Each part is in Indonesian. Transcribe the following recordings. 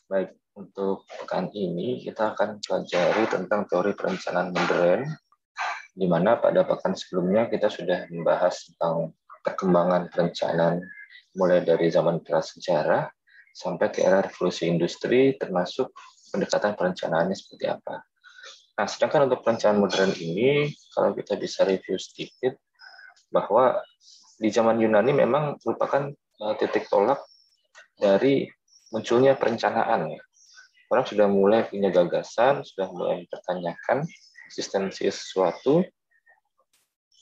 Baik, untuk pekan ini kita akan pelajari tentang teori perencanaan modern, di mana pada pekan sebelumnya kita sudah membahas tentang perkembangan perencanaan mulai dari zaman prasejarah sampai ke era revolusi industri, termasuk pendekatan perencanaannya seperti apa. Nah, sedangkan untuk perencanaan modern ini, kalau kita bisa review sedikit, bahwa di zaman Yunani memang merupakan titik tolak dari munculnya perencanaan. Orang sudah mulai punya gagasan, sudah mulai mempertanyakan eksistensi sesuatu,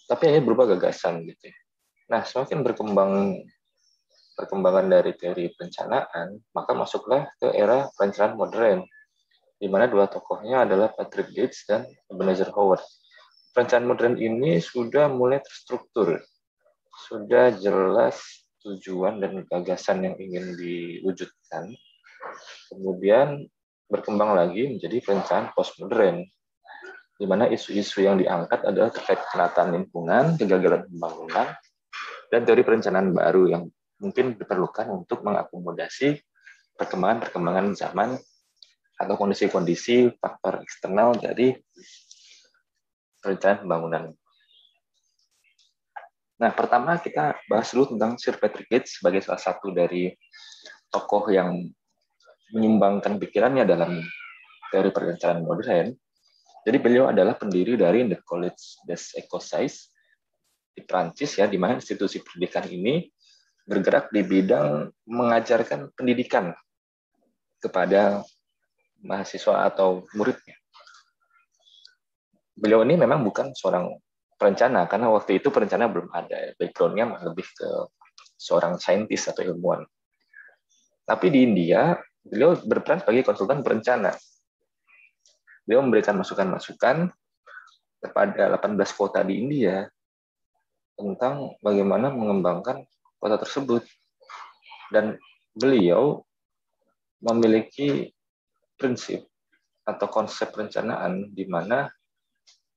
tapi hanya berupa gagasan gitu. Nah, semakin perkembangan dari teori perencanaan, maka masuklah ke era perencanaan modern, di mana dua tokohnya adalah Patrick Gates dan Ebenezer Howard. Perencanaan modern ini sudah mulai terstruktur, sudah jelas tujuan dan gagasan yang ingin diwujudkan. Kemudian berkembang lagi menjadi perencanaan postmodern, di mana isu-isu yang diangkat adalah terkait penataan lingkungan, kegagalan pembangunan, dan teori perencanaan baru yang mungkin diperlukan untuk mengakomodasi perkembangan-perkembangan zaman atau kondisi-kondisi faktor eksternal dari perencanaan pembangunan. Nah, pertama kita bahas dulu tentang Sir Patrick Gates sebagai salah satu dari tokoh yang menyumbangkan pikirannya dalam teori perencanaan modern. Jadi beliau adalah pendiri dari The Collège des Écossais di Prancis, ya, di mana institusi pendidikan ini bergerak di bidang mengajarkan pendidikan kepada mahasiswa atau muridnya. Beliau ini memang bukan seorang perencana, karena waktu itu perencana belum ada. Background-nya lebih ke seorang saintis atau ilmuwan. Tapi di India, beliau berperan sebagai konsultan perencana. Beliau memberikan masukan-masukan kepada 18 kota di India tentang bagaimana mengembangkan kota tersebut. Dan beliau memiliki prinsip atau konsep perencanaan di mana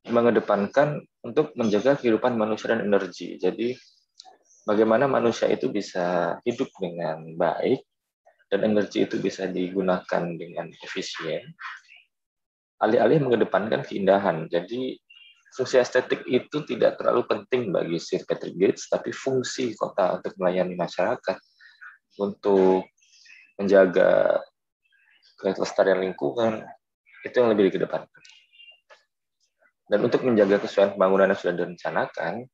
mengedepankan untuk menjaga kehidupan manusia dan energi. Jadi bagaimana manusia itu bisa hidup dengan baik dan energi itu bisa digunakan dengan efisien, alih-alih mengedepankan keindahan. Jadi fungsi estetik itu tidak terlalu penting bagi Sir Patrick Gates, tapi fungsi kota untuk melayani masyarakat, untuk menjaga kelestarian lingkungan, itu yang lebih dikedepankan. Dan untuk menjaga kesesuaian pembangunan yang sudah direncanakan,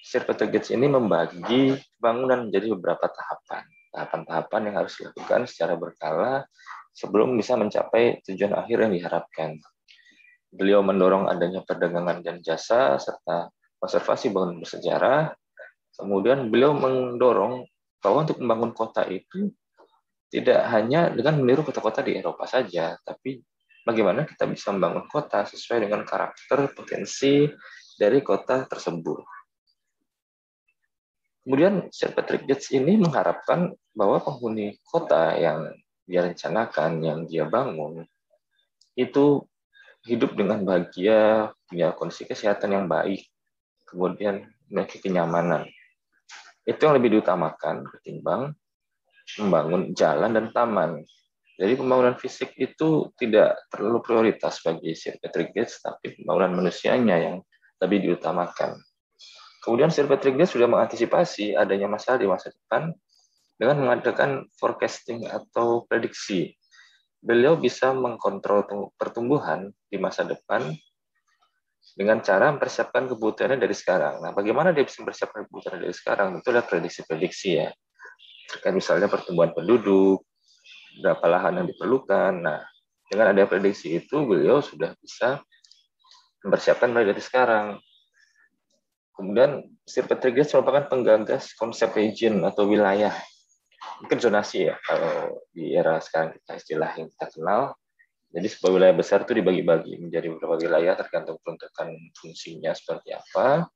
Sir Patrick Gates ini membagi pembangunan menjadi beberapa tahapan. Tahapan-tahapan yang harus dilakukan secara berkala sebelum bisa mencapai tujuan akhir yang diharapkan. Beliau mendorong adanya perdagangan dan jasa serta konservasi bangunan bersejarah. Kemudian beliau mendorong bahwa untuk membangun kota itu tidak hanya dengan meniru kota-kota di Eropa saja, tapi bagaimana kita bisa membangun kota sesuai dengan karakter potensi dari kota tersebut. Kemudian Sir Patrick Gates ini mengharapkan bahwa penghuni kota yang dia rencanakan, yang dia bangun, itu hidup dengan bahagia, punya kondisi kesehatan yang baik, kemudian memiliki kenyamanan. Itu yang lebih diutamakan ketimbang membangun jalan dan taman. Jadi pembangunan fisik itu tidak terlalu prioritas bagi Sir Patrick Gates, tapi pembangunan manusianya yang lebih diutamakan. Kemudian Sir Patrick Gates sudah mengantisipasi adanya masalah di masa depan dengan mengadakan forecasting atau prediksi. Beliau bisa mengkontrol pertumbuhan di masa depan dengan cara mempersiapkan kebutuhannya dari sekarang. Nah, bagaimana dia bisa mempersiapkan kebutuhannya dari sekarang? Itu adalah prediksi-prediksi, ya. Terkait misalnya pertumbuhan penduduk, berapa lahan yang diperlukan. Nah, dengan ada prediksi itu, beliau sudah bisa mempersiapkan mulai dari sekarang. Kemudian, Sir Patrick Gates merupakan penggagas konsep region atau wilayah. Mungkin zonasi, ya, kalau di era sekarang kita istilah yang kita kenal. Jadi sebuah wilayah besar itu dibagi-bagi menjadi beberapa wilayah tergantung peruntukan fungsinya seperti apa.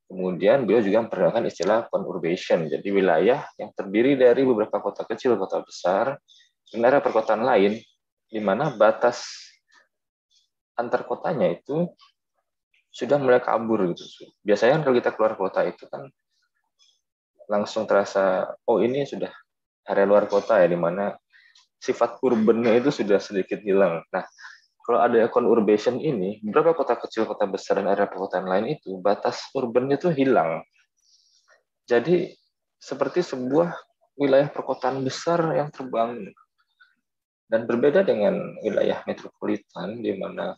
Kemudian beliau juga memperkenalkan istilah conurbation, jadi wilayah yang terdiri dari beberapa kota kecil, kota besar, dan area perkotaan lain, di mana batas antar kotanya itu sudah mulai kabur gitu. Biasanya kalau kita keluar kota itu kan langsung terasa, oh ini sudah area luar kota, ya, di mana sifat urbannya itu sudah sedikit hilang. Nah, kalau ada conurbation ini, beberapa kota kecil, kota besar, dan area perkotaan lain itu, batas urbannya itu hilang. Jadi, seperti sebuah wilayah perkotaan besar yang terbangun. Dan berbeda dengan wilayah metropolitan, di mana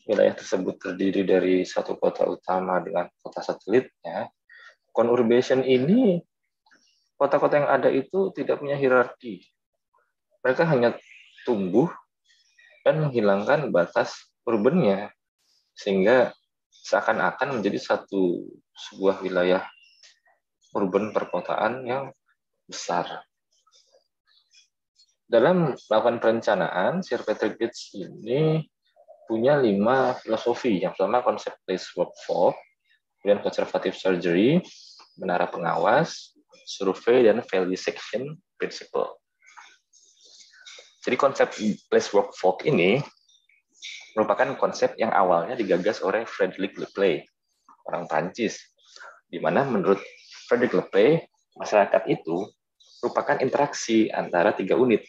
wilayah tersebut terdiri dari satu kota utama dengan kota satelitnya, conurbation ini, kota-kota yang ada itu tidak punya hierarki. Mereka hanya tumbuh dan menghilangkan batas urbannya, sehingga seakan-akan menjadi sebuah wilayah urban perkotaan yang besar. Dalam melakukan perencanaan, Sir Patrick Gates ini punya 5 filosofi. Yang pertama konsep place work folk, kemudian conservative surgery, menara pengawas, survei, dan value section principle. Jadi konsep place work folk ini merupakan konsep yang awalnya digagas oleh Frederick Lepley, orang Prancis, di mana menurut Frederick Lepley, masyarakat itu merupakan interaksi antara 3 unit,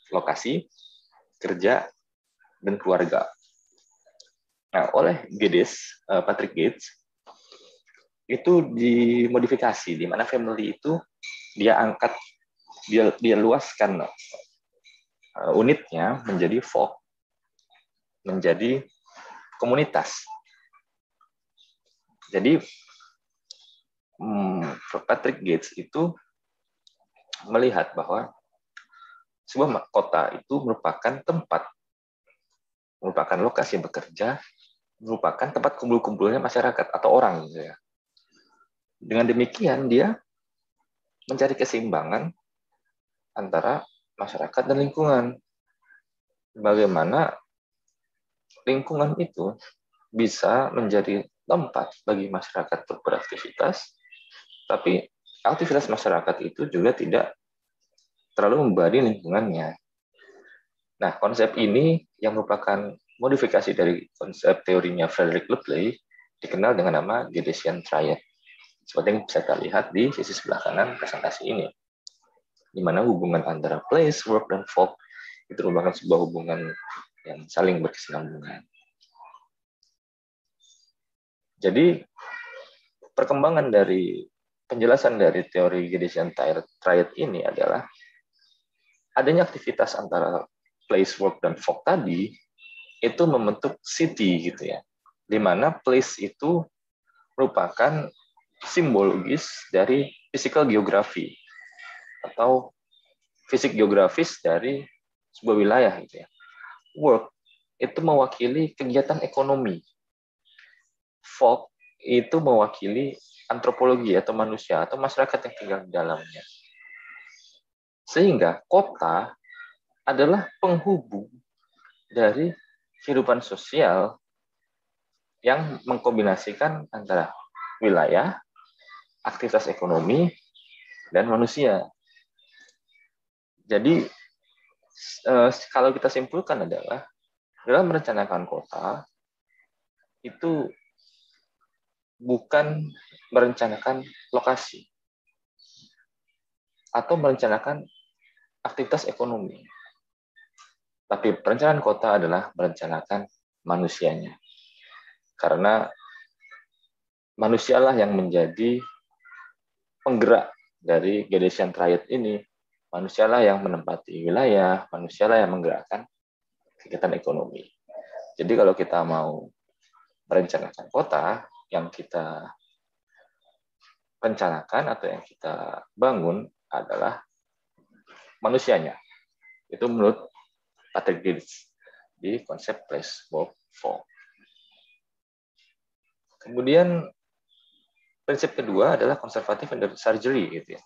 lokasi, kerja, dan keluarga. Nah, oleh Patrick Gates, itu dimodifikasi, di mana family itu dia angkat, dia luaskan unitnya menjadi folk, menjadi komunitas. Jadi, Patrick Gates itu melihat bahwa sebuah kota itu merupakan tempat, merupakan lokasi bekerja, merupakan tempat kumpul-kumpulnya masyarakat atau orang. Gitu ya. Dengan demikian, dia mencari keseimbangan antara masyarakat dan lingkungan. Bagaimana lingkungan itu bisa menjadi tempat bagi masyarakat untuk beraktivitas, tapi aktivitas masyarakat itu juga tidak terlalu membebani lingkungannya. Nah, konsep ini yang merupakan modifikasi dari konsep teorinya Frederick Lepley dikenal dengan nama Gadesian Triad. Seperti yang bisa kita lihat di sisi sebelah kanan presentasi ini, di mana hubungan antara place, work, dan folk itu merupakan sebuah hubungan yang saling berkesinambungan. Jadi, perkembangan dari penjelasan dari teori Gadesian Triad ini adalah adanya aktivitas antara place, work, dan folk tadi itu membentuk city gitu ya, di mana place itu merupakan simbologis dari physical geografi atau fisik geografis dari sebuah wilayah gitu ya. Work itu mewakili kegiatan ekonomi. Folk itu mewakili antropologi atau manusia atau masyarakat yang tinggal di dalamnya. Sehingga kota adalah penghubung dari kehidupan sosial yang mengkombinasikan antara wilayah, aktivitas ekonomi, dan manusia. Jadi, kalau kita simpulkan adalah, dalam merencanakan kota, itu bukan merencanakan lokasi, atau merencanakan aktivitas ekonomi. Tapi perencanaan kota adalah merencanakan manusianya. Karena manusialah yang menjadi penggerak dari Gadesian Triad ini. Manusialah yang menempati wilayah, manusialah yang menggerakkan kegiatan ekonomi. Jadi kalau kita mau merencanakan kota, yang kita rencanakan atau yang kita bangun adalah manusianya. Itu menurut Patrick Gates di konsep place, work, folk. Kemudian prinsip kedua adalah conservative surgery gitu ya.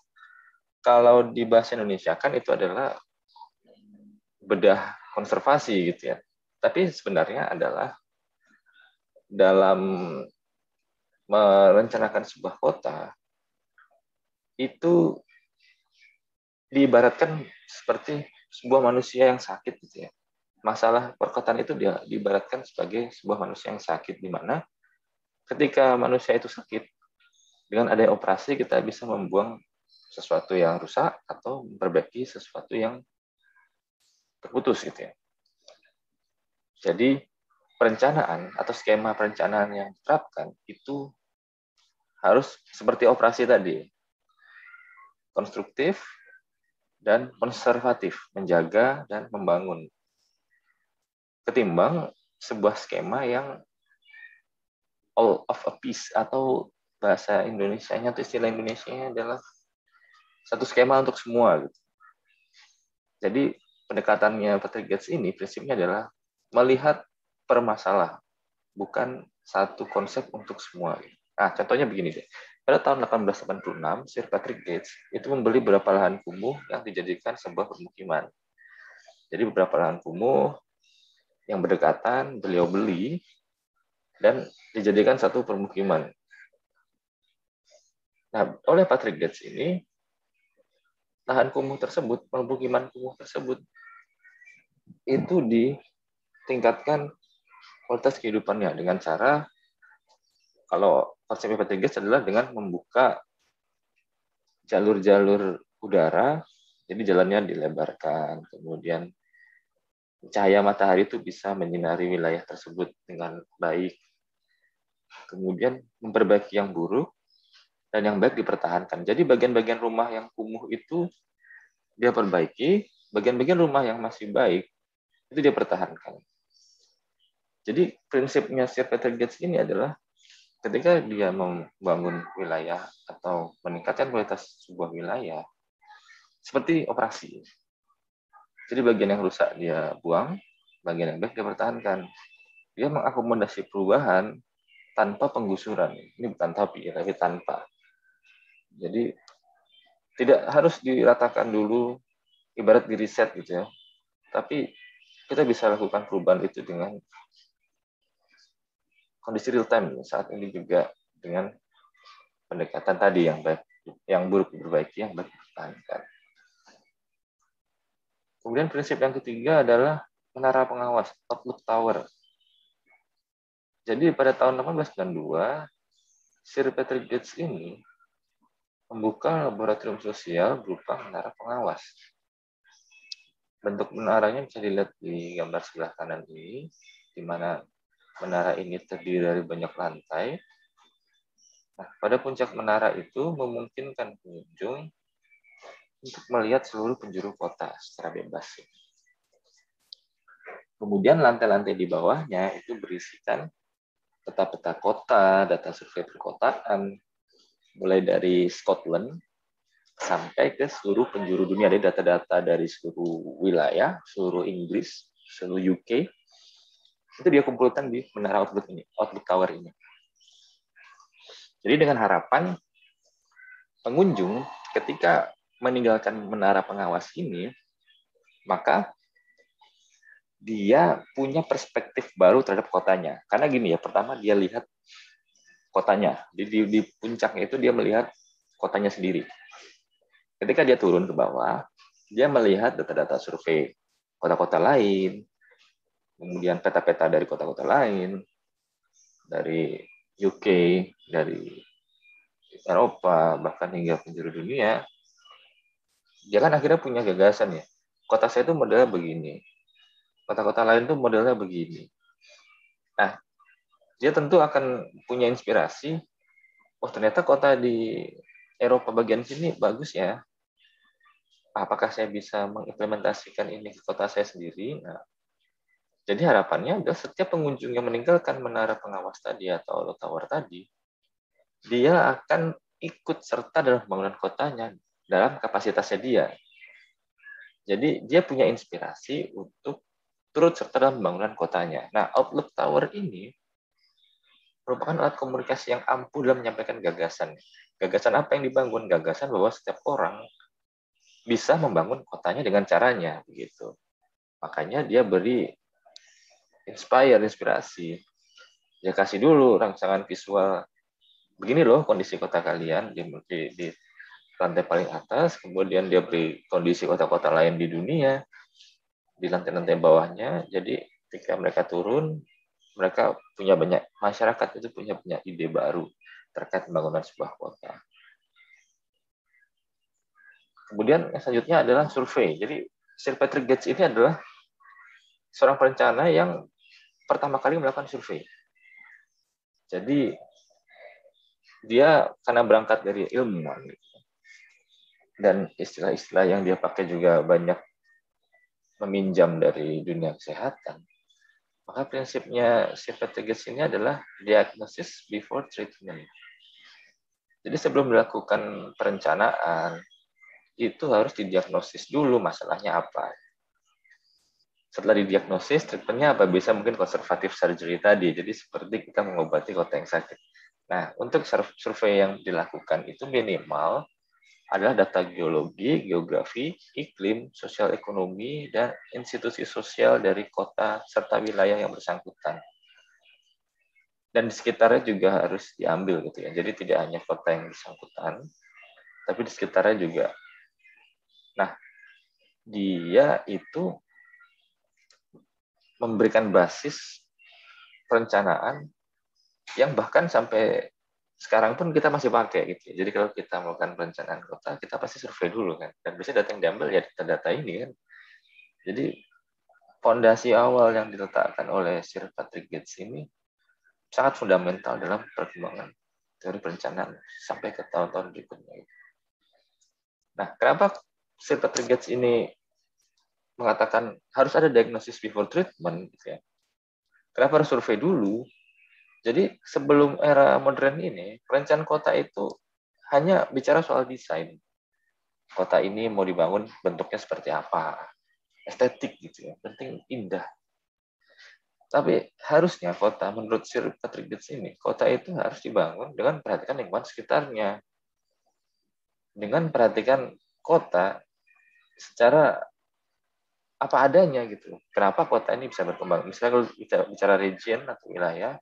Kalau di bahasa Indonesia kan itu adalah bedah konservasi gitu ya. Tapi sebenarnya adalah dalam merencanakan sebuah kota itu diibaratkan seperti sebuah manusia yang sakit gitu ya. Masalah perkotaan itu dia diibaratkan sebagai sebuah manusia yang sakit, di mana ketika manusia itu sakit, dengan adanya operasi kita bisa membuang sesuatu yang rusak atau memperbaiki sesuatu yang terputus gitu ya. Jadi perencanaan atau skema perencanaan yang diterapkan itu harus seperti operasi tadi, konstruktif dan konservatif, menjaga dan membangun. Ketimbang sebuah skema yang all of a piece, atau bahasa Indonesianya atau istilah Indonesianya adalah satu skema untuk semua. Gitu. Jadi pendekatannya Patrick Gates ini prinsipnya adalah melihat permasalahan, bukan satu konsep untuk semua. Nah, contohnya begini deh. Pada tahun 1886, Sir Patrick Gates itu membeli beberapa lahan kumuh yang dijadikan sebuah permukiman. Jadi beberapa lahan kumuh yang berdekatan beliau beli dan dijadikan satu permukiman. Nah, oleh Patrick Gates ini, lahan kumuh tersebut, permukiman kumuh tersebut, itu ditingkatkan kualitas kehidupannya dengan cara, kalau konsep Patrick Gates adalah dengan membuka jalur-jalur udara, jadi jalannya dilebarkan, kemudian cahaya matahari itu bisa menyinari wilayah tersebut dengan baik, kemudian memperbaiki yang buruk, dan yang baik dipertahankan. Jadi bagian-bagian rumah yang kumuh itu dia perbaiki, bagian-bagian rumah yang masih baik itu dia pertahankan. Jadi prinsipnya Sir Patrick Gates ini adalah ketika dia membangun wilayah atau meningkatkan kualitas sebuah wilayah, seperti operasi. Jadi bagian yang rusak dia buang, bagian yang baik dia pertahankan. Dia mengakomodasi perubahan tanpa penggusuran. Ini bukan tapi tanpa. Jadi tidak harus diratakan dulu, ibarat di riset gitu ya. Tapi kita bisa lakukan perubahan itu dengan kondisi real time saat ini juga dengan pendekatan tadi yang baik, yang buruk diperbaiki, yang baik dipertahankan. Kemudian prinsip yang ketiga adalah menara pengawas, outlook tower. Jadi pada tahun 1892, Sir Patrick Gates ini membuka laboratorium sosial berupa menara pengawas. Bentuk menaranya bisa dilihat di gambar sebelah kanan ini, di mana menara ini terdiri dari banyak lantai. Nah, pada puncak menara itu memungkinkan pengunjung untuk melihat seluruh penjuru kota secara bebas. Kemudian lantai-lantai di bawahnya itu berisikan peta-peta kota, data survei perkotaan, mulai dari Scotland sampai ke seluruh penjuru dunia. Ada data-data dari seluruh wilayah, seluruh Inggris, seluruh UK. Itu dia kumpulkan di menara Outlook ini, Outlook Tower ini. Jadi dengan harapan pengunjung ketika meninggalkan menara pengawas ini, maka dia punya perspektif baru terhadap kotanya. Karena gini ya, pertama dia lihat kotanya. Di puncaknya itu dia melihat kotanya sendiri. Ketika dia turun ke bawah, dia melihat data-data survei kota-kota lain, kemudian peta-peta dari kota-kota lain, dari UK, dari Eropa, bahkan hingga penjuru dunia. Dia kan akhirnya punya gagasan ya. Kota saya itu modelnya begini. Kota-kota lain tuh modelnya begini. Nah, dia tentu akan punya inspirasi. Oh, ternyata kota di Eropa bagian sini bagus ya. Apakah saya bisa mengimplementasikan ini ke kota saya sendiri? Nah, jadi harapannya adalah setiap pengunjung yang meninggalkan menara pengawas tadi atau tower tadi, dia akan ikut serta dalam pembangunan kotanya dalam kapasitasnya dia. Jadi dia punya inspirasi untuk turut serta dalam pembangunan kotanya. Nah, Outlook Tower ini merupakan alat komunikasi yang ampuh dalam menyampaikan gagasan. Gagasan apa yang dibangun? Gagasan bahwa setiap orang bisa membangun kotanya dengan caranya, begitu. Makanya dia beri inspirasi. Dia kasih dulu rangsangan visual. Begini loh kondisi kota kalian di lantai paling atas, kemudian dia beri kondisi kota-kota lain di dunia di lantai-lantai bawahnya. Jadi ketika mereka turun, mereka punya banyak, masyarakat itu punya banyak ide baru terkait pembangunan sebuah kota. Kemudian yang selanjutnya adalah survei. Jadi Sir Patrick Gates ini adalah seorang perencana yang pertama kali melakukan survei. Jadi dia karena berangkat dari ilmuwan dan istilah-istilah yang dia pakai juga banyak meminjam dari dunia kesehatan, maka prinsipnya Sifat Gates ini adalah diagnosis before treatment. Jadi sebelum dilakukan perencanaan, itu harus didiagnosis dulu masalahnya apa. Setelah didiagnosis, treatmentnya apa? Bisa mungkin konservatif surgery tadi, jadi seperti kita mengobati kota yang sakit. Nah, untuk survei yang dilakukan itu minimal adalah data geologi, geografi, iklim, sosial ekonomi, dan institusi sosial dari kota serta wilayah yang bersangkutan. Dan di sekitarnya juga harus diambil gitu ya. Jadi tidak hanya kota yang bersangkutan, tapi di sekitarnya juga. Nah, dia itu memberikan basis perencanaan yang bahkan sampai sekarang pun kita masih pakai gitu. Jadi kalau kita melakukan perencanaan kota, kita pasti survei dulu kan. Dan biasanya data yang diambil ya data-data ini kan. Jadi fondasi awal yang diletakkan oleh Sir Patrick Gates ini sangat fundamental dalam perkembangan teori perencanaan sampai ke tahun-tahun berikutnya. Nah, kenapa Sir Patrick Gates ini mengatakan harus ada diagnosis before treatment gitu ya. Kenapa harus survei dulu? Jadi sebelum era modern ini, perencanaan kota itu hanya bicara soal desain. Kota ini mau dibangun bentuknya seperti apa, estetik gitu ya, penting indah. Tapi harusnya kota, menurut Sir Patrick Gates ini, kota itu harus dibangun dengan perhatikan lingkungan sekitarnya, dengan perhatikan kota secara apa adanya gitu. Kenapa kota ini bisa berkembang? Misalnya kalau bicara region atau wilayah,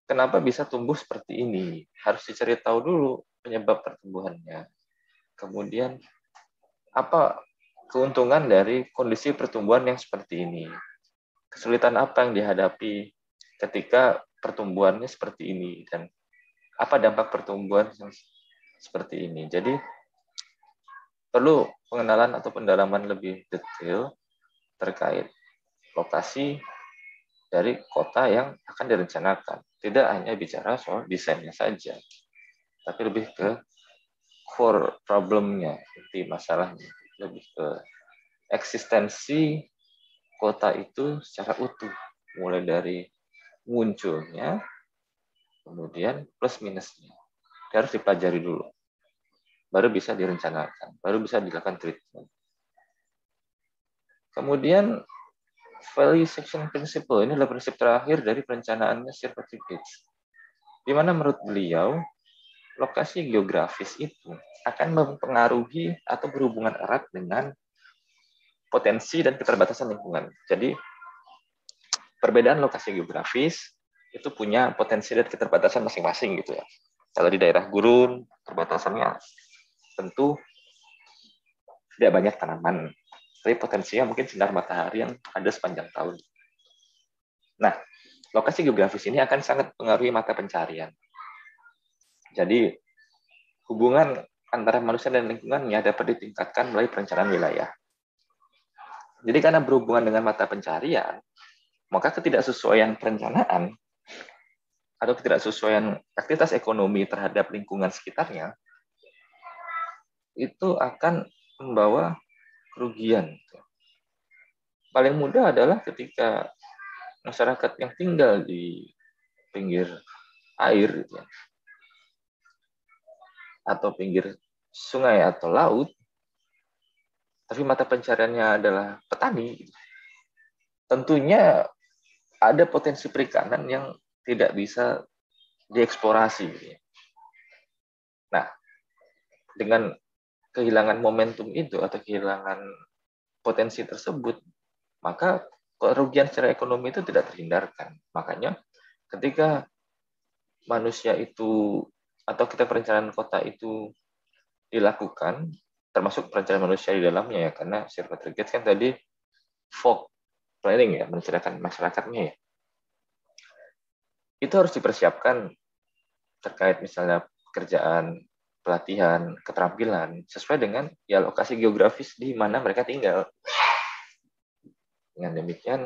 kenapa bisa tumbuh seperti ini? Harus dicari tahu dulu penyebab pertumbuhannya. Kemudian apa keuntungan dari kondisi pertumbuhan yang seperti ini? Kesulitan apa yang dihadapi ketika pertumbuhannya seperti ini dan apa dampak pertumbuhan yang seperti ini? Jadi perlu pengenalan atau pendalaman lebih detail terkait lokasi dari kota yang akan direncanakan. Tidak hanya bicara soal desainnya saja, tapi lebih ke core problemnya, inti masalahnya, lebih ke eksistensi kota itu secara utuh, mulai dari munculnya, kemudian plus minusnya. Harus dipelajari dulu, baru bisa direncanakan, baru bisa dilakukan treatment. Kemudian value section principle ini adalah prinsip terakhir dari perencanaannya Sir Patrick Gates, di mana menurut beliau lokasi geografis itu akan mempengaruhi atau berhubungan erat dengan potensi dan keterbatasan lingkungan. Jadi perbedaan lokasi geografis itu punya potensi dan keterbatasan masing-masing gitu ya. Kalau di daerah gurun, perbatasannya tentu tidak banyak tanaman, tapi potensinya mungkin sinar matahari yang ada sepanjang tahun. Nah, lokasi geografis ini akan sangat mengaruhi mata pencarian. Jadi, hubungan antara manusia dan lingkungannya dapat ditingkatkan melalui perencanaan wilayah. Jadi, karena berhubungan dengan mata pencarian, maka ketidaksesuaian perencanaan atau ketidaksesuaian aktivitas ekonomi terhadap lingkungan sekitarnya itu akan membawa kerugian. Paling mudah adalah ketika masyarakat yang tinggal di pinggir air gitu ya, atau pinggir sungai atau laut, tapi mata pencariannya adalah petani, tentunya ada potensi perikanan yang tidak bisa dieksplorasi. Nah, dengan kehilangan momentum itu atau kehilangan potensi tersebut, maka kerugian secara ekonomi itu tidak terhindarkan. Makanya ketika manusia itu atau kita perencanaan kota itu dilakukan, termasuk perencanaan manusia di dalamnya ya, karena Sir Patrick Gates kan tadi fog planning ya, menceritakan masyarakatnya ya. Itu harus dipersiapkan terkait misalnya pekerjaan, pelatihan, keterampilan sesuai dengan ya lokasi geografis di mana mereka tinggal. Dengan demikian,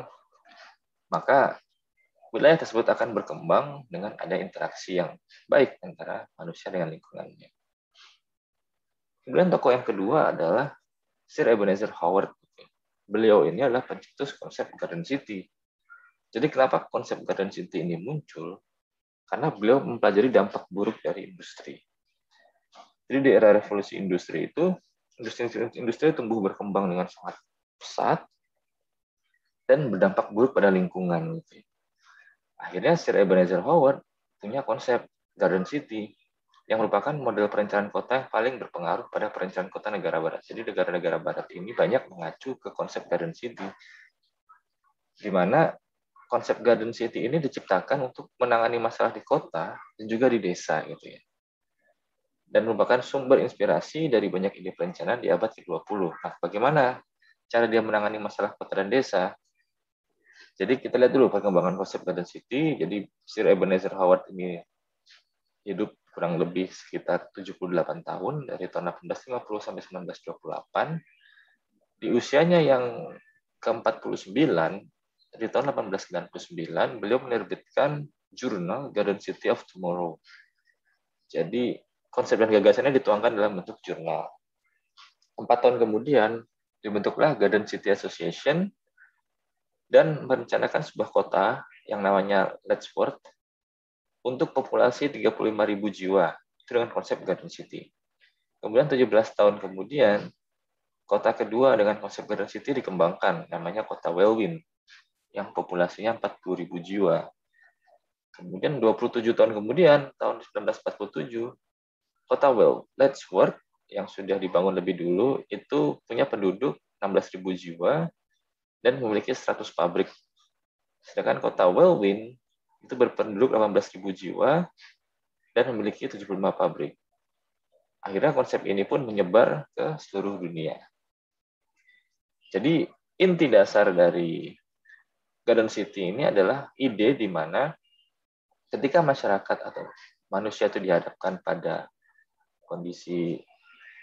maka wilayah tersebut akan berkembang dengan ada interaksi yang baik antara manusia dengan lingkungannya. Kemudian tokoh yang kedua adalah Sir Ebenezer Howard. Beliau ini adalah pencetus konsep Garden City. Jadi kenapa konsep Garden City ini muncul? Karena beliau mempelajari dampak buruk dari industri. Jadi di era revolusi industri itu, industri tumbuh berkembang dengan sangat pesat dan berdampak buruk pada lingkungan. Akhirnya Sir Ebenezer Howard punya konsep Garden City yang merupakan model perencanaan kota yang paling berpengaruh pada perencanaan kota negara barat. Jadi negara-negara barat ini banyak mengacu ke konsep Garden City, di mana konsep Garden City ini diciptakan untuk menangani masalah di kota dan juga di desa gitu ya. Dan merupakan sumber inspirasi dari banyak ide perencanaan di abad ke-20. Nah, bagaimana cara dia menangani masalah kota dan desa? Jadi kita lihat dulu perkembangan konsep Garden City. Jadi Sir Ebenezer Howard ini hidup kurang lebih sekitar 78 tahun, dari tahun 1850 sampai 1928. Di usianya yang ke-49, di tahun 1899, beliau menerbitkan jurnal Garden City of Tomorrow. Jadi konsep dan gagasannya dituangkan dalam bentuk jurnal. 4 tahun kemudian dibentuklah Garden City Association dan merencanakan sebuah kota yang namanya Letchworth untuk populasi 35.000 jiwa dengan konsep Garden City. Kemudian 17 tahun kemudian, kota kedua dengan konsep Garden City dikembangkan, namanya kota Welwyn, yang populasinya 40.000 jiwa. Kemudian 27 tahun kemudian, tahun 1947, kota Letchworth yang sudah dibangun lebih dulu itu punya penduduk 16.000 jiwa dan memiliki 100 pabrik. Sedangkan kota Welwyn itu berpenduduk 18.000 jiwa dan memiliki 75 pabrik. Akhirnya konsep ini pun menyebar ke seluruh dunia. Jadi inti dasar dari Garden City ini adalah ide di mana ketika masyarakat atau manusia itu dihadapkan pada kondisi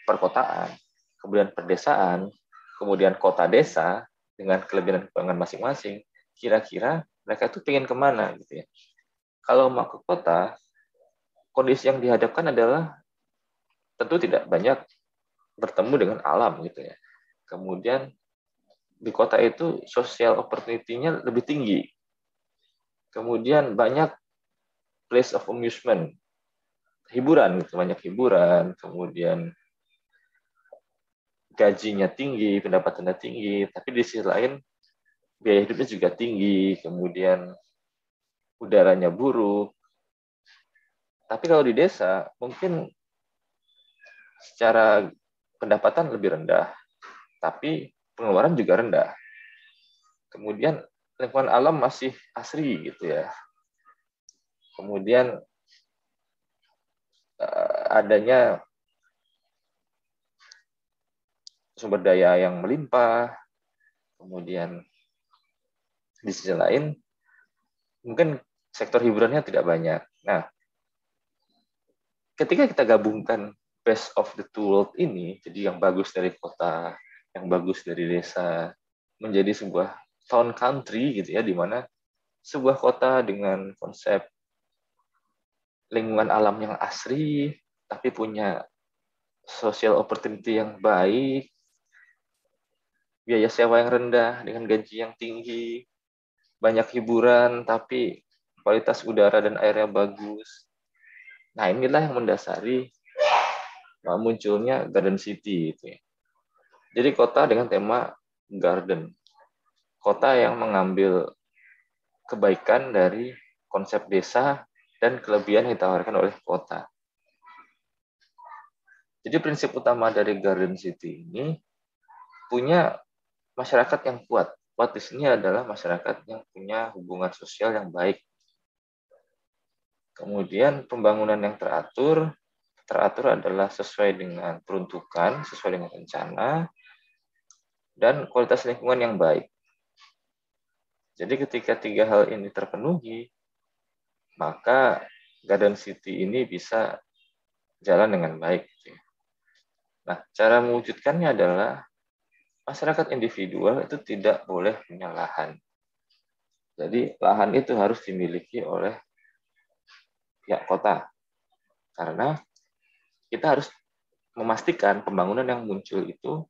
perkotaan, kemudian perdesaan, kemudian kota desa dengan kelebihan dan kekurangan masing-masing, kira-kira mereka tuh pengen kemana gitu ya. Kalau mau ke kota, kondisi yang dihadapkan adalah tentu tidak banyak bertemu dengan alam gitu ya. Kemudian di kota itu social opportunity-nya lebih tinggi. Kemudian banyak place of amusement, hiburan gitu, banyak hiburan, kemudian gajinya tinggi, pendapatannya tinggi, tapi di sisi lain biaya hidupnya juga tinggi, kemudian udaranya buruk. Tapi kalau di desa, mungkin secara pendapatan lebih rendah, tapi pengeluaran juga rendah. Kemudian lingkungan alam masih asri gitu ya. Kemudian adanya sumber daya yang melimpah. Kemudian di sisi lain mungkin sektor hiburannya tidak banyak. Nah, ketika kita gabungkan best of the two world ini, jadi yang bagus dari kota, yang bagus dari desa, menjadi sebuah town country gitu ya, di mana sebuah kota dengan konsep lingkungan alam yang asri, tapi punya social opportunity yang baik, biaya sewa yang rendah dengan gaji yang tinggi, banyak hiburan, tapi kualitas udara dan airnya bagus. Nah, inilah yang mendasari munculnya Garden City. Gitu ya. Jadi kota dengan tema garden. Kota yang mengambil kebaikan dari konsep desa dan kelebihan yang ditawarkan oleh kota. Jadi prinsip utama dari Garden City ini punya masyarakat yang kuat. Kuat di sini adalah masyarakat yang punya hubungan sosial yang baik. Kemudian pembangunan yang teratur adalah sesuai dengan peruntukan, sesuai dengan rencana, dan kualitas lingkungan yang baik. Jadi ketika 3 hal ini terpenuhi, maka Garden City ini bisa jalan dengan baik. Nah, cara mewujudkannya adalah masyarakat individual itu tidak boleh punya lahan. Jadi lahan itu harus dimiliki oleh pihak kota. Karena kita harus memastikan pembangunan yang muncul itu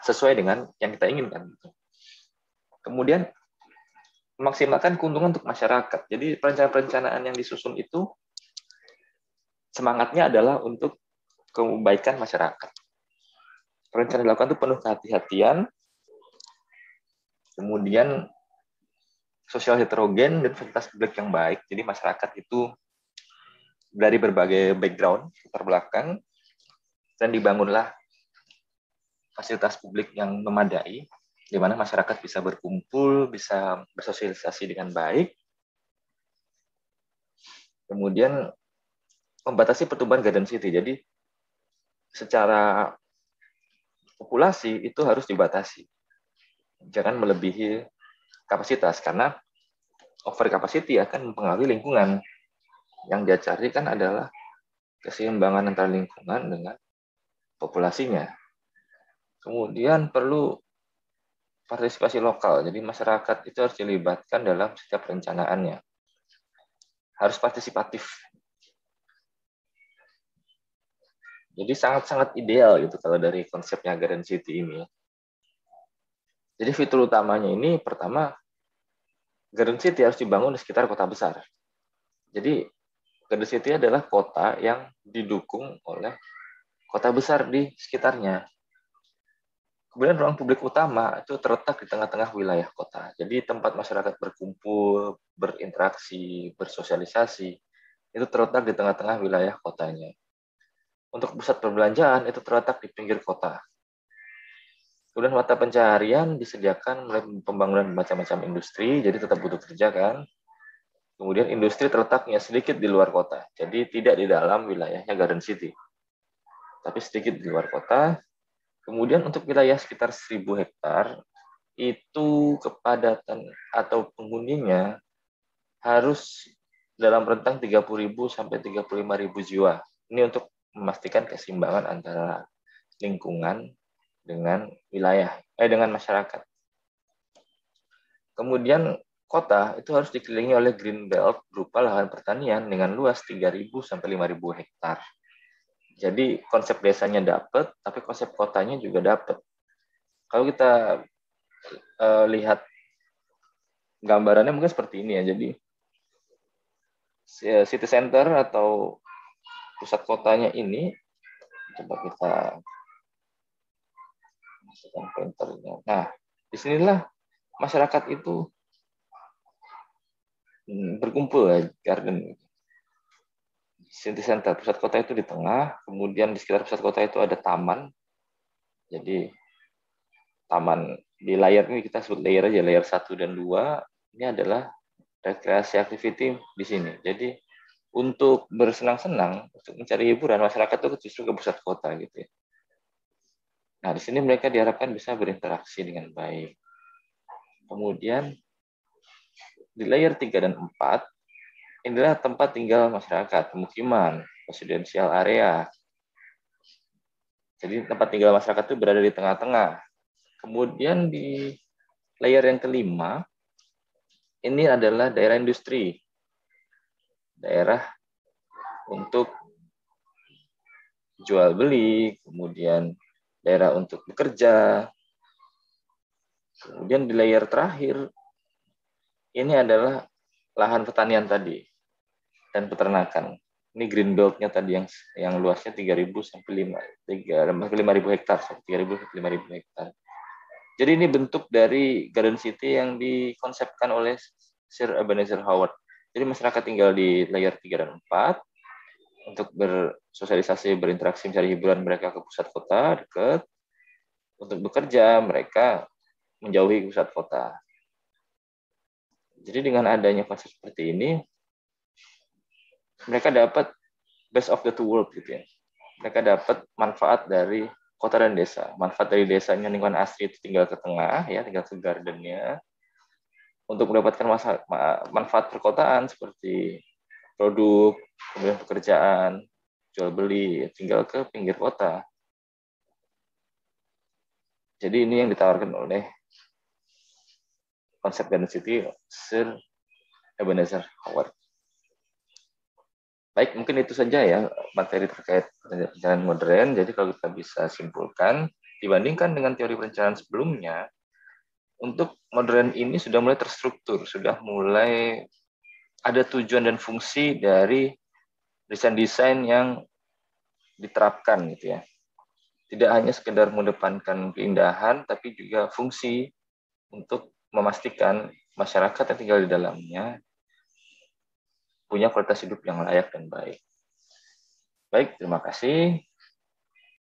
sesuai dengan yang kita inginkan. Kemudian memaksimalkan keuntungan untuk masyarakat. Jadi perencanaan-perencanaan yang disusun itu semangatnya adalah untuk kebaikan masyarakat. Perencanaan dilakukan itu penuh kehati-hatian, kemudian sosial heterogen dan fasilitas publik yang baik. Jadi masyarakat itu dari berbagai background, latar belakang, dan dibangunlah fasilitas publik yang memadai, di mana masyarakat bisa berkumpul, bisa bersosialisasi dengan baik. Kemudian membatasi pertumbuhan garden city. Jadi secara populasi itu harus dibatasi. Jangan melebihi kapasitas, karena over capacity akan mempengaruhi lingkungan. Yang dia cari kan adalah keseimbangan antara lingkungan dengan populasinya. Kemudian perlu partisipasi lokal, jadi masyarakat itu harus dilibatkan dalam setiap perencanaannya. Harus partisipatif. Jadi sangat-sangat ideal gitu kalau dari konsepnya Garden City ini. Jadi fitur utamanya ini pertama, Garden City harus dibangun di sekitar kota besar. Jadi Garden City adalah kota yang didukung oleh kota besar di sekitarnya. Kemudian ruang publik utama itu terletak di tengah-tengah wilayah kota. Jadi tempat masyarakat berkumpul, berinteraksi, bersosialisasi, itu terletak di tengah-tengah wilayah kotanya. Untuk pusat perbelanjaan itu terletak di pinggir kota. Kemudian mata pencaharian disediakan mulai pembangunan macam-macam industri, jadi tetap butuh kerja kan. Kemudian industri terletaknya sedikit di luar kota, jadi tidak di dalam wilayahnya Garden City, tapi sedikit di luar kota. Kemudian untuk wilayah sekitar 1.000 hektar, itu kepadatan atau penghuninya harus dalam rentang 30.000 sampai 35.000 jiwa. Ini untuk memastikan keseimbangan antara lingkungan dengan dengan masyarakat. Kemudian kota itu harus dikelilingi oleh green belt berupa lahan pertanian dengan luas 3.000 sampai 5.000 hektar. Jadi konsep desanya dapat, tapi konsep kotanya juga dapat. Kalau kita lihat gambarannya mungkin seperti ini ya. Jadi city center atau pusat kotanya ini, coba kita masukkan pointernya. Nah, disinilah masyarakat itu berkumpul ya, garden. City center, pusat kota itu di tengah, kemudian di sekitar pusat kota itu ada taman. Jadi taman di layar ini kita sebut layer aja, layer 1 dan 2, ini adalah rekreasi activity di sini. Jadi untuk bersenang-senang, untuk mencari hiburan, masyarakat itu justru ke pusat kota gitu ya. Nah, di sini mereka diharapkan bisa berinteraksi dengan baik. Kemudian di layer 3 dan 4, inilah tempat tinggal masyarakat, pemukiman, residential area. Jadi tempat tinggal masyarakat itu berada di tengah-tengah. Kemudian di layer yang kelima, ini adalah daerah industri. Daerah untuk jual beli, kemudian daerah untuk bekerja. Kemudian di layer terakhir, ini adalah lahan pertanian tadi dan peternakan. Ini green belt-nya tadi yang luasnya 3.000 sampai 5.000 hektar, 3.000 sampai 5.000 hektar. Jadi ini bentuk dari Garden City yang dikonsepkan oleh Sir Ebenezer Howard. Jadi masyarakat tinggal di layer 3 dan 4 untuk bersosialisasi, berinteraksi, mencari hiburan mereka ke pusat kota dekat. Untuk bekerja mereka menjauhi pusat kota. Jadi dengan adanya konsep seperti ini, mereka dapat best of the two world gitu ya. Mereka dapat manfaat dari kota dan desa. Manfaat dari desanya lingkungan asli itu tinggal ke tengah ya, tinggal ke gardennya. Untuk mendapatkan manfaat perkotaan seperti produk, kemudian pekerjaan, jual beli, tinggal ke pinggir kota. Jadi ini yang ditawarkan oleh konsep Garden City Sir Ebenezer Howard. Baik, mungkin itu saja ya materi terkait perencanaan modern. Jadi kalau kita bisa simpulkan, dibandingkan dengan teori perencanaan sebelumnya, untuk modern ini sudah mulai terstruktur, sudah mulai ada tujuan dan fungsi dari desain-desain yang diterapkan gitu ya. Tidak hanya sekedar mengedepankan keindahan, tapi juga fungsi untuk memastikan masyarakat yang tinggal di dalamnya punya kualitas hidup yang layak dan baik. Baik, terima kasih.